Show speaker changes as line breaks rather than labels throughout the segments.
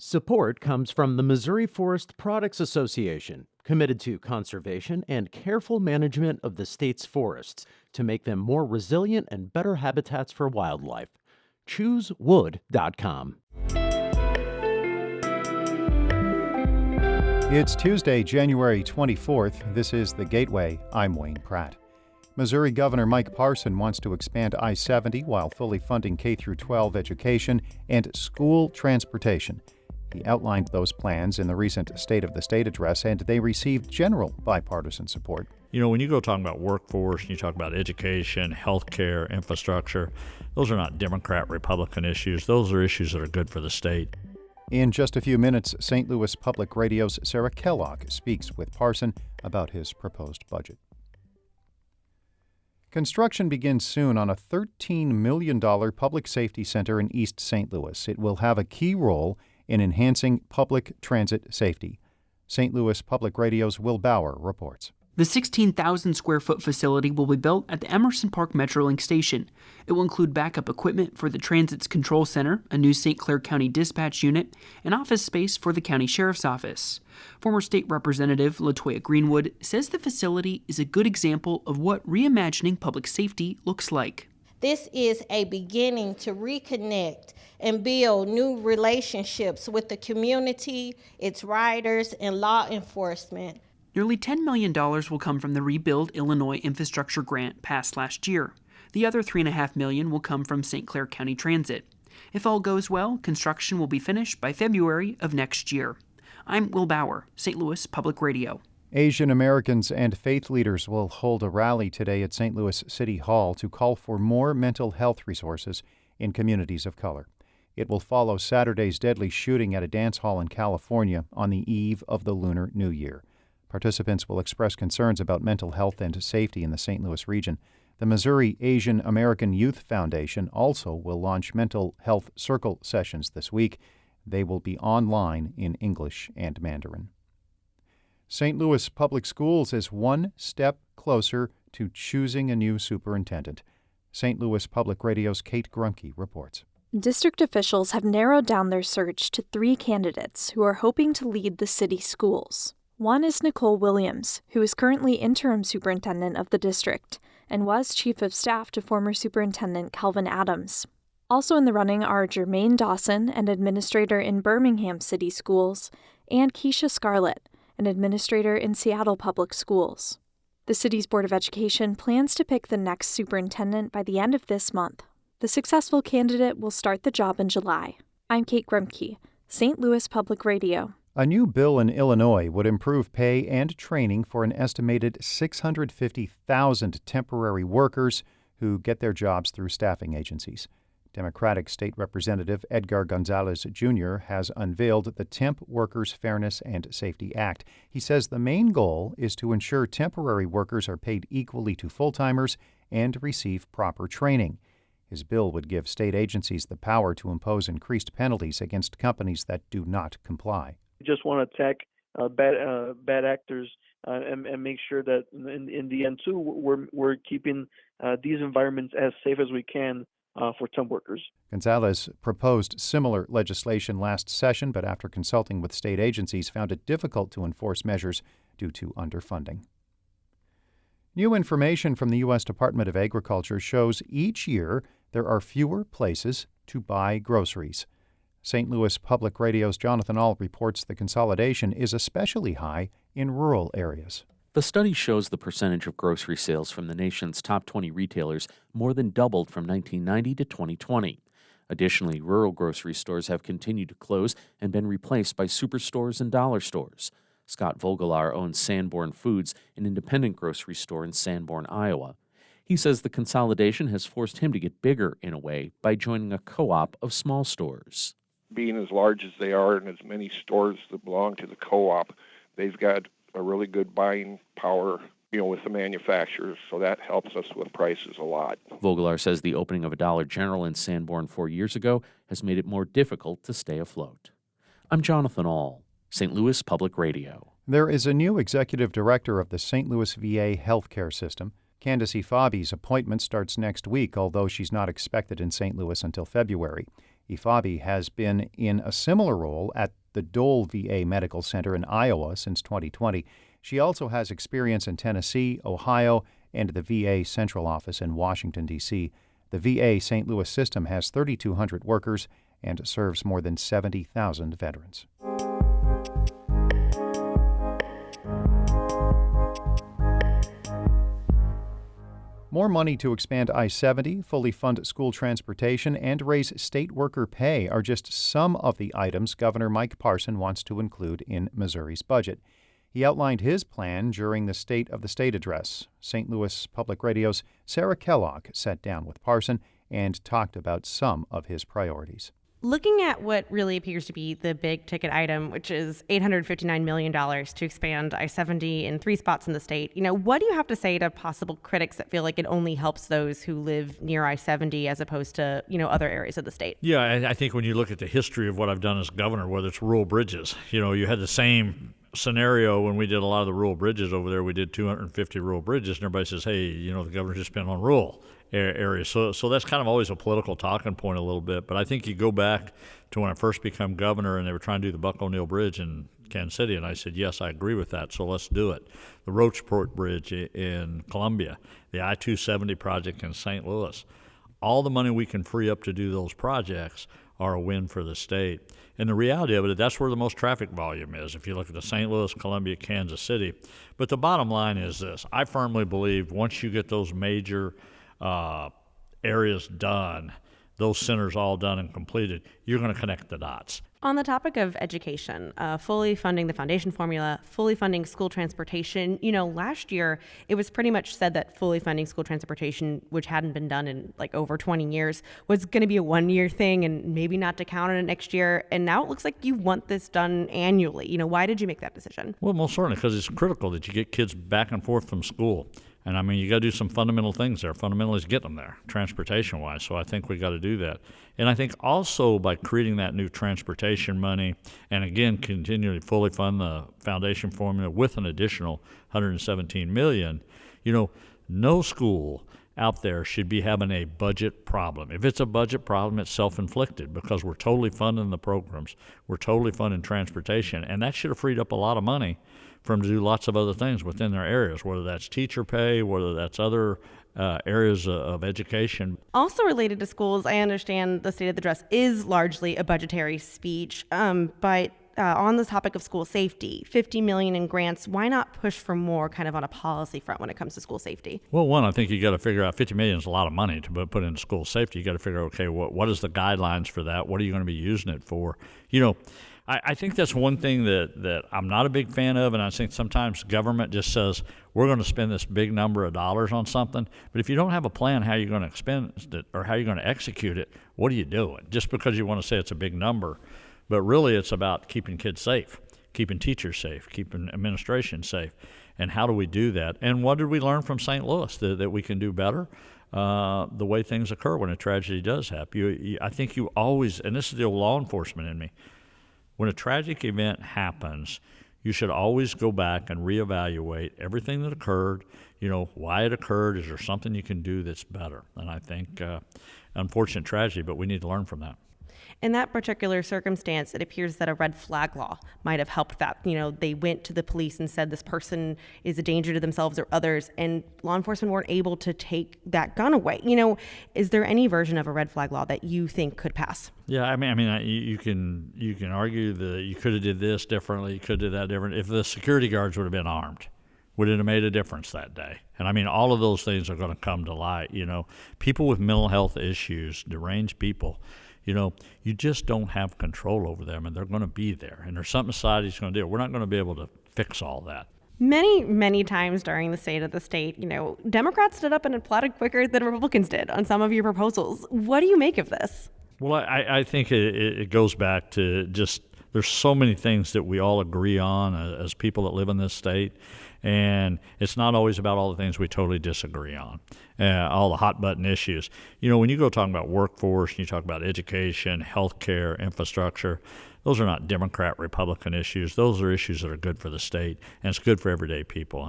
Support comes from the Missouri Forest Products Association, committed to conservation and careful management of the state's forests to make them more resilient and better habitats for wildlife. ChooseWood.com.
It's Tuesday, January 24th. This is The Gateway. I'm Wayne Pratt. Missouri Governor Mike Parson wants to expand I-70 while fully funding K-12 education and school transportation. He outlined those plans in the recent State of the State address, and they received general bipartisan support.
You know, when you go talking about workforce, you talk about education, healthcare, infrastructure, those are not Democrat, Republican issues. Those are issues that are good for the state.
In just a few minutes, St. Louis Public Radio's Sarah Kellogg speaks with Parson about his proposed budget. Construction begins soon on a $13 million public safety center in East St. Louis. It will have a key role in enhancing public transit safety. St. Louis Public Radio's Will Bauer reports.
The 16,000-square-foot facility will be built at the Emerson Park Metrolink station. It will include backup equipment for the Transit's Control Center, a new St. Clair County dispatch unit, and office space for the county sheriff's office. Former state representative LaToya Greenwood says the facility is a good example of what reimagining public safety looks like.
This is a beginning to reconnect and build new relationships with the community, its riders, and law enforcement.
Nearly $10 million will come from the Rebuild Illinois Infrastructure Grant passed last year. The other $3.5 million will come from St. Clair County Transit. If all goes well, construction will be finished by February of next year. I'm Will Bauer, St. Louis Public Radio.
Asian Americans and faith leaders will hold a rally today at St. Louis City Hall to call for more mental health resources in communities of color. It will follow Saturday's deadly shooting at a dance hall in California on the eve of the Lunar New Year. Participants will express concerns about mental health and safety in the St. Louis region. The Missouri Asian American Youth Foundation also will launch mental health circle sessions this week. They will be online in English and Mandarin. St. Louis Public Schools is one step closer to choosing a new superintendent. St. Louis Public Radio's Kate Grumke reports.
District officials have narrowed down their search to 3 candidates who are hoping to lead the city schools. One is Nicole Williams, who is currently interim superintendent of the district and was chief of staff to former superintendent Calvin Adams. Also in the running are Jermaine Dawson, an administrator in Birmingham City Schools, and Keisha Scarlett, an administrator in Seattle Public Schools. The city's Board of Education plans to pick the next superintendent by the end of this month. The successful candidate will start the job in July. I'm Kate Grumke, St. Louis Public Radio.
A new bill in Illinois would improve pay and training for an estimated 650,000 temporary workers who get their jobs through staffing agencies. Democratic State Representative Edgar Gonzalez Jr. has unveiled the Temp Workers Fairness and Safety Act. He says the main goal is to ensure temporary workers are paid equally to full-timers and receive proper training. His bill would give state agencies the power to impose increased penalties against companies that do not comply.
We just want to attack bad actors and make sure that in the end too we're keeping these environments as safe as we can for temp workers. Gonzalez
proposed similar legislation last session, but after consulting with state agencies, found it difficult to enforce measures due to underfunding. New information from the U.S. Department of Agriculture shows each year there are fewer places to buy groceries. St. Louis Public Radio's Jonathan Ahl reports the consolidation is especially high in rural areas.
The study shows the percentage of grocery sales from the nation's top 20 retailers more than doubled from 1990 to 2020. Additionally, rural grocery stores have continued to close and been replaced by superstores and dollar stores. Scott Vogelaar owns Sanborn Foods, an independent grocery store in Sanborn, Iowa. He says the consolidation has forced him to get bigger in a way by joining a co-op of small stores.
Being as large as they are and as many stores that belong to the co-op, they've got a really good buying power, with the manufacturers, so that helps us with prices a lot.
Vogelaar says the opening of a Dollar General in Sanborn 4 years ago has made it more difficult to stay afloat. I'm Jonathan Ahl, St. Louis Public Radio.
There is a new executive director of the St. Louis VA healthcare system. Candace Fabi's appointment starts next week, although she's not expected in St. Louis until February. Ifabi has been in a similar role at the Dole VA Medical Center in Iowa since 2020. She also has experience in Tennessee, Ohio, and the VA Central Office in Washington, D.C. The VA St. Louis system has 3,200 workers and serves more than 70,000 veterans. More money to expand I-70, fully fund school transportation, and raise state worker pay are just some of the items Governor Mike Parson wants to include in Missouri's budget. He outlined his plan during the State of the State address. St. Louis Public Radio's Sarah Kellogg sat down with Parson and talked about some of his priorities.
Looking at what really appears to be the big ticket item, which is $859 million to expand I-70 in 3 spots in the state, what do you have to say to possible critics that feel like it only helps those who live near I-70 as opposed to, other areas of the state?
Yeah, I think when you look at the history of what I've done as governor, whether it's rural bridges, you had the same scenario when we did a lot of the rural bridges over there. We did 250 rural bridges, and everybody says, hey, the governor just spent on rural areas. So that's kind of always a political talking point a little bit. But I think you go back to when I first became governor and they were trying to do the Buck O'Neill Bridge in Kansas City, and I said, yes, I agree with that, so let's do it. The Rocheport Bridge in Columbia, the I-270 project in St. Louis. All the money we can free up to do those projects are a win for the state. And the reality of it, that's where the most traffic volume is, if you look at the St. Louis, Columbia, Kansas City. But the bottom line is this. I firmly believe once you get those major areas done, those centers all done and completed, you're going to connect the dots.
On the topic of education, fully funding the foundation formula, fully funding school transportation, last year it was pretty much said that fully funding school transportation, which hadn't been done in over 20 years, was going to be a 1-year thing and maybe not to count on it next year. And now it looks like you want this done annually. Why did you make that decision?
Well, most certainly because it's critical that you get kids back and forth from school. And you got to do some fundamental things there. Fundamental is get them there, transportation-wise. So I think we got to do that. And I think also by creating that new transportation money, and again, continually fully fund the foundation formula with an additional $117 million, no school out there should be having a budget problem. If it's a budget problem, it's self-inflicted because we're totally funding the programs. We're totally funding transportation. And that should have freed up a lot of money for them to do lots of other things within their areas, whether that's teacher pay, whether that's other areas of education.
Also related to schools, I understand the State of the Address is largely a budgetary speech, but on the topic of school safety, $50 million in grants, why not push for more kind of on a policy front when it comes to school safety?
Well, one, I think you got to figure out $50 million is a lot of money to put into school safety. You got to figure out, okay, what is the guidelines for that? What are you going to be using it for? I think that's one thing that I'm not a big fan of, and I think sometimes government just says, we're going to spend this big number of dollars on something, but if you don't have a plan how you're going to expend it or how you're going to execute it, what are you doing? Just because you want to say it's a big number, but really it's about keeping kids safe, keeping teachers safe, keeping administration safe, and how do we do that? And what did we learn from St. Louis that we can do better? The way things occur when a tragedy does happen. I think you always, and this is the old law enforcement in me, when a tragic event happens, you should always go back and reevaluate everything that occurred, why it occurred. Is there something you can do that's better? And I think unfortunate tragedy, but we need to learn from that.
In that particular circumstance, it appears that a red flag law might have helped that. They went to the police and said this person is a danger to themselves or others, and law enforcement weren't able to take that gun away. Is there any version of a red flag law that you think could pass?
Yeah, you can argue that you could have did this differently, you could have did that different. If the security guards would have been armed, would it have made a difference that day? And all of those things are going to come to light. People with mental health issues, deranged people, you just don't have control over them, and they're going to be there. And there's something society's going to do. We're not going to be able to fix all that.
Many, many times during the State of the State, Democrats stood up and applauded quicker than Republicans did on some of your proposals. What do you make of this?
Well, I think it goes back to just there's so many things that we all agree on as people that live in this state, and it's not always about all the things we totally disagree on, all the hot button issues. When you go talking about workforce, you talk about education, healthcare, infrastructure, those are not Democrat, Republican issues. Those are issues that are good for the state, and it's good for everyday people.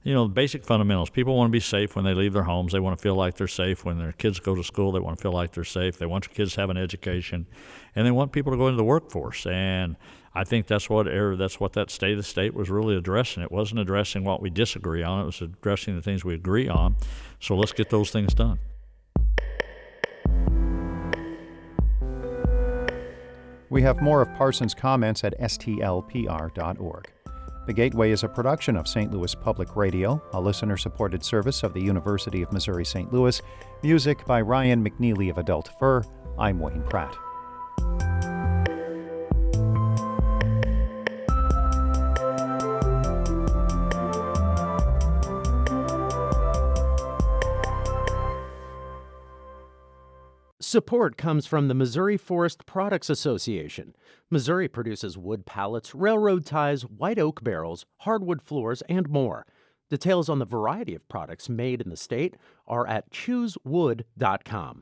basic fundamentals. People want to be safe when they leave their homes. They want to feel like they're safe when their kids go to school. They want to feel like they're safe. They want their kids to have an education, and they want people to go into the workforce. And I think that's what that State of the State was really addressing. It wasn't addressing what we disagree on. It was addressing the things we agree on. So let's get those things done.
We have more of Parson's comments at stlpr.org. The Gateway is a production of St. Louis Public Radio, a listener-supported service of the University of Missouri St. Louis. Music by Ryan McNeely of Adult Fur. I'm Wayne Pratt.
Support comes from the Missouri Forest Products Association. Missouri produces wood pallets, railroad ties, white oak barrels, hardwood floors, and more. Details on the variety of products made in the state are at choosewood.com.